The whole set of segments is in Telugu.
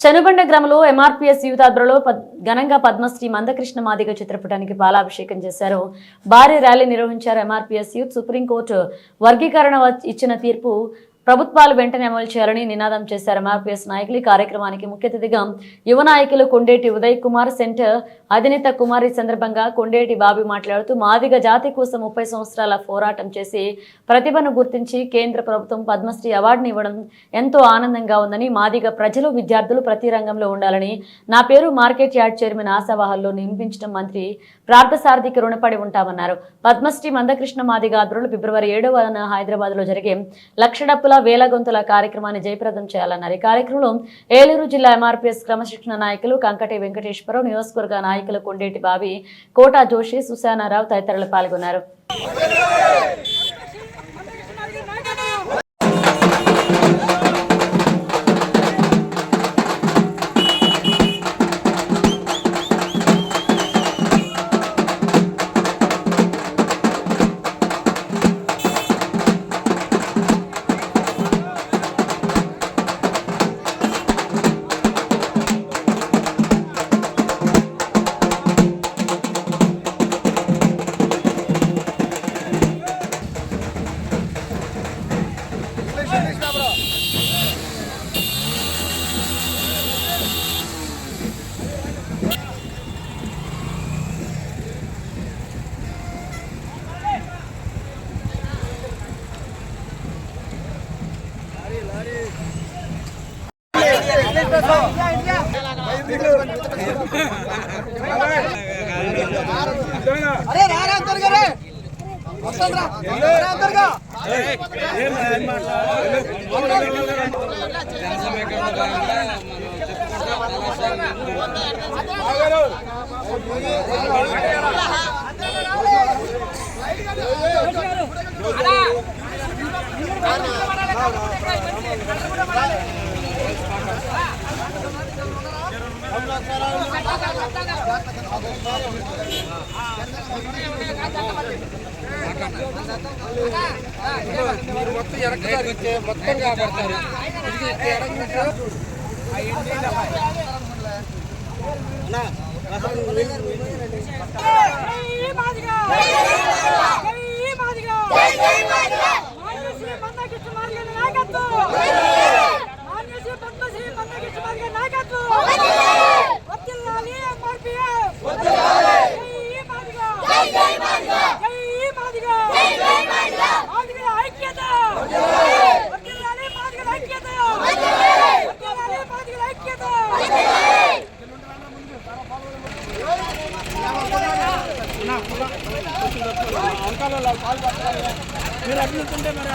చనుబండ గ్రామంలో ఎంఆర్పీఎస్ యూత్ ఆధ్వర్యంలో ఘనంగా పద్మశ్రీ మందకృష్ణ మాదిగ చిత్రపటానికి పాలాభిషేకం చేశారు. భారీ ర్యాలీ నిర్వహించారు. ఎంఆర్పీఎస్ యూత్ సుప్రీంకోర్టు వర్గీకరణ ఇచ్చిన తీర్పు ప్రభుత్వాలు వెంటనే అమలు చేయాలని నినాదం చేశారు. ఎంఆర్పీఎస్ నాయకులు కార్యక్రమానికి ముఖ్య అతిథిగా యువ నాయకులు కొండేటి ఉదయ్ కుమార్, సెంటర్ అధినేత కుమారి సందర్భంగా కొండేటి బాబి మాట్లాడుతూ మాదిగ జాతి కోసం 30 సంవత్సరాల పోరాటం చేసి ప్రతిభను గుర్తించి కేంద్ర ప్రభుత్వం పద్మశ్రీ అవార్డుని ఇవ్వడం ఎంతో ఆనందంగా ఉందని, మాదిగ ప్రజలు విద్యార్థులు ప్రతి రంగంలో ఉండాలని, నా పేరు మార్కెట్ యార్డ్ చైర్మన్ ఆశావాహల్లో నియమించడం మంత్రి ప్రార్థసారథికి రుణపడి ఉంటామన్నారు. పద్మశ్రీ మందకృష్ణ మాదిగ ఆధ్వర్యంలో ఫిబ్రవరి 7వ హైదరాబాద్ లో జరిగే లక్ష డప్పుల వేల గొంతుల కార్యక్రమాన్ని జయప్రదం చేయాలన్నారు. ఈ కార్యక్రమంలో ఏలూరు జిల్లా ఎంఆర్పీఎస్ క్రమశిక్షణ నాయకులు కంకటి వెంకటేశ్వరరావు, నియోజకవర్గ నాయకులు కొండేటి బాబి, కోటా జోషి, సుశానారావు తదితరులు పాల్గొన్నారు. अरे रारा अंदर करे वसंत रा अंदर का మొత్తం కాపాడతారు. మీరు అభినందింటే మరి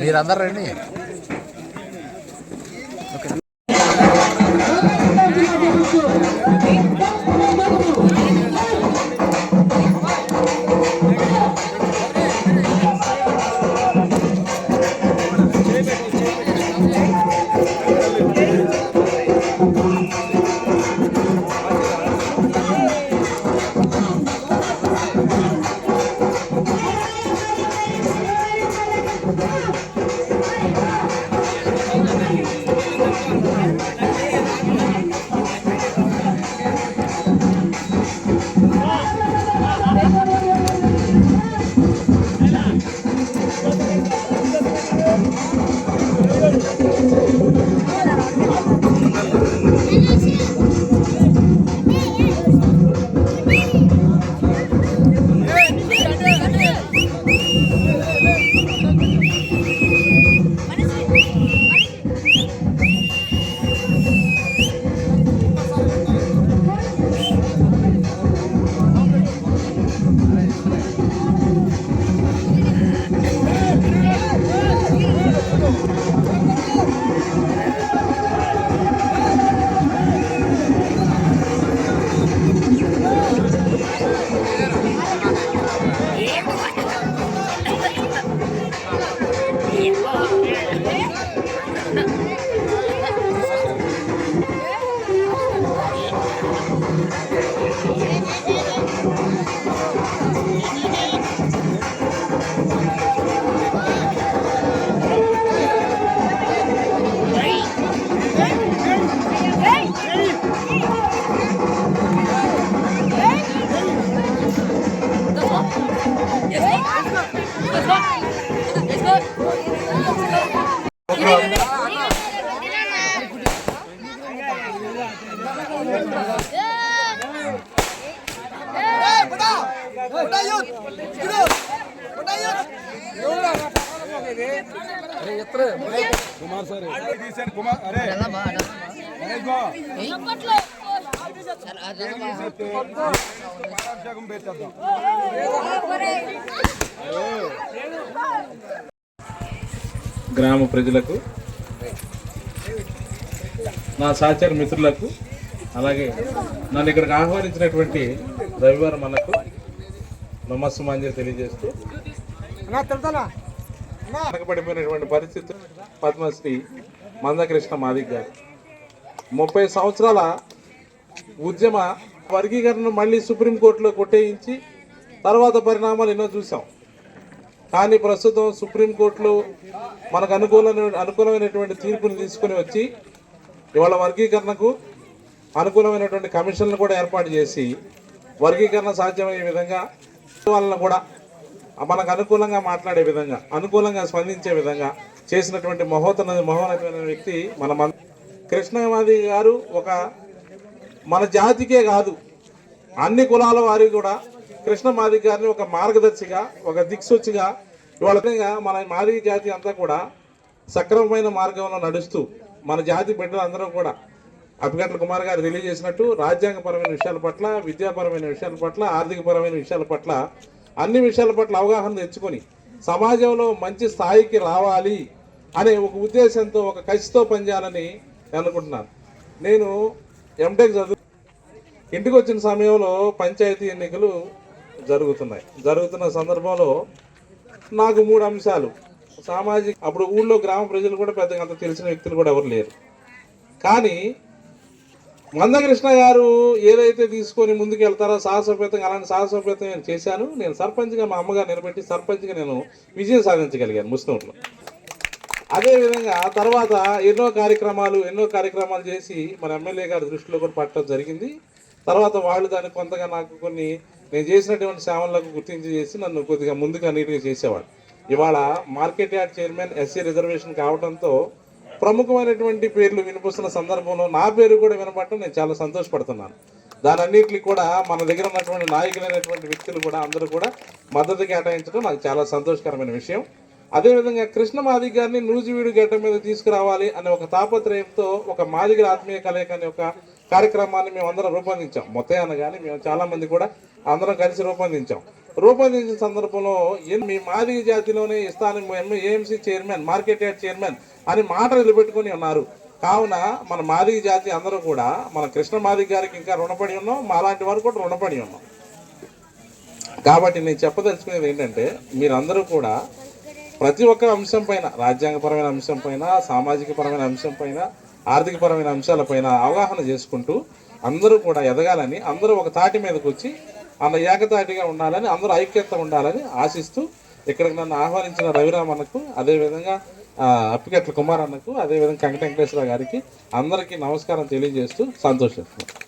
మీరందరూ రండి. బడా బడా యూత్ గిరో బడా యూత్ అరే ఎత్ర కుమార్ సార్ తీశారు కుమార్ అరే అరే గో చప్పట్లో పారాభిషేకం పెట్టేద్దాం గ్రామ ప్రజలకు, నా సహచర మిత్రులకు, అలాగే నన్ను ఇక్కడికి ఆహ్వానించినటువంటి రవివారం అన్నకు నమస్సుమాంజలి తెలియజేస్తూ, వెనకబడిపోయినటువంటి పరిస్థితి పద్మశ్రీ మందకృష్ణ మాదిగ గారు 30 సంవత్సరాల ఉద్యమ వర్గీకరణను మళ్ళీ సుప్రీంకోర్టులో కొట్టేయించి తర్వాత పరిణామాలు ఎన్నో చూసాం. కానీ ప్రస్తుతం సుప్రీంకోర్టులో మనకు అనుకూలమైనటువంటి తీర్పుని తీసుకుని వచ్చి ఇవాళ వర్గీకరణకు అనుకూలమైనటువంటి కమిషన్లు కూడా ఏర్పాటు చేసి వర్గీకరణ సాధ్యమయ్యే విధంగా వాళ్ళను కూడా మనకు అనుకూలంగా మాట్లాడే విధంగా, అనుకూలంగా స్పందించే విధంగా చేసినటువంటి మహోన్నతమైన వ్యక్తి మన కృష్ణమాది గారు. ఒక మన జాతికే కాదు, అన్ని కులాల వారికి కూడా కృష్ణ మాదిగ గారిని ఒక మార్గదర్శిగా, ఒక దిక్సూచిగా ఇవాళ మన మాదిగ జాతి అంతా కూడా సక్రమమైన మార్గంలో నడుస్తూ మన జాతి బిడ్డలందరూ కూడా అప్పిగట్ల కుమార్ గారు తెలియజేసినట్టు రాజ్యాంగపరమైన విషయాల పట్ల, విద్యాపరమైన విషయాల పట్ల, ఆర్థికపరమైన విషయాల పట్ల, అన్ని విషయాల పట్ల అవగాహన తెచ్చుకొని సమాజంలో మంచి స్థాయికి రావాలి అనే ఒక ఉద్దేశంతో, ఒక కసితో పనిచేయాలని అనుకుంటున్నాను. నేను ఎంటెక్ ఇంటికి వచ్చిన సమయంలో పంచాయతీ ఎన్నికలు జరుగుతున్న సందర్భంలో నాకు 3 అంశాలు సామాజిక, అప్పుడు ఊళ్ళో గ్రామ ప్రజలు కూడా పెద్దగా అంత తెలిసిన వ్యక్తులు కూడా ఎవరు లేరు. కానీ మందకృష్ణ గారు ఏదైతే తీసుకొని ముందుకు వెళ్తారో సాహసోపేతంగా, అలాంటి సాహసోపేతం నేను చేశాను. నేను సర్పంచ్గా మా అమ్మగారు నిలబెట్టి సర్పంచ్గా నేను విజయం సాధించగలిగాను ముస్లింలో. అదేవిధంగా తర్వాత ఎన్నో కార్యక్రమాలు చేసి మన ఎమ్మెల్యే గారి దృష్టిలో కూడా పట్టడం జరిగింది. తర్వాత వాళ్ళు దాన్ని కొంతగా నాకు కొన్ని నేను చేసినటువంటి సేవలకు గుర్తించి చేసి నన్ను కొద్దిగా ముందుగా నీట్గా చేసేవాడు. ఇవాళ market yard chairman SC reservation కావడంతో ప్రముఖమైనటువంటి పేర్లు వినిపిస్తున్న సందర్భంలో నా పేరు కూడా వినపడటం నేను చాలా సంతోషపడుతున్నాను. దానన్నిటికీ కూడా మన దగ్గర ఉన్నటువంటి నాయకులైనటువంటి వ్యక్తులు కూడా అందరూ కూడా మద్దతు కేటాయించడం నాకు చాలా సంతోషకరమైన విషయం. అదేవిధంగా కృష్ణ మాదిగ గారిని నూజివీడు గడ్డ మీద తీసుకురావాలి అనే ఒక తాపత్రయంతో ఒక మాదిగల ఆత్మీయ కలయిక అనే ఒక కార్యక్రమాన్ని మేము అందరం రూపొందించాం. మొత్తం కానీ మేము చాలా మంది కూడా అందరం కలిసి రూపొందించిన సందర్భంలో మీ మాదిగ జాతిలోనే ఇస్తాను AMC chairman, market yard chairman అని మాట నిలబెట్టుకుని ఉన్నారు. కావున మన మాదిగ జాతి అందరూ కూడా మన కృష్ణ మాదిగ గారికి ఇంకా రుణపడి ఉన్నాం, మాలాంటి వారు కూడా రుణపడి ఉన్నాం. కాబట్టి నేను చెప్పదలుచుకునేది ఏంటంటే, మీరందరూ కూడా ప్రతి ఒక్క అంశం పైన, రాజ్యాంగపరమైన అంశం పైన, సామాజికపరమైన అంశం పైన, ఆర్థికపరమైన అంశాలపైన అవగాహన చేసుకుంటూ అందరూ కూడా ఎదగాలని, అందరూ ఒక తాటి మీదకి వచ్చి ఏకతాటిగా ఉండాలని, అందరూ ఐక్యత ఉండాలని ఆశిస్తూ ఇక్కడికి నన్ను ఆహ్వానించిన రవిరామ్ అన్నకు, అదేవిధంగా అప్పిగట్ల కుమార్ అన్నకు, అదేవిధంగా వెంకటేశ్వర గారికి అందరికీ నమస్కారం తెలియజేస్తూ సంతోషిస్తున్నాను.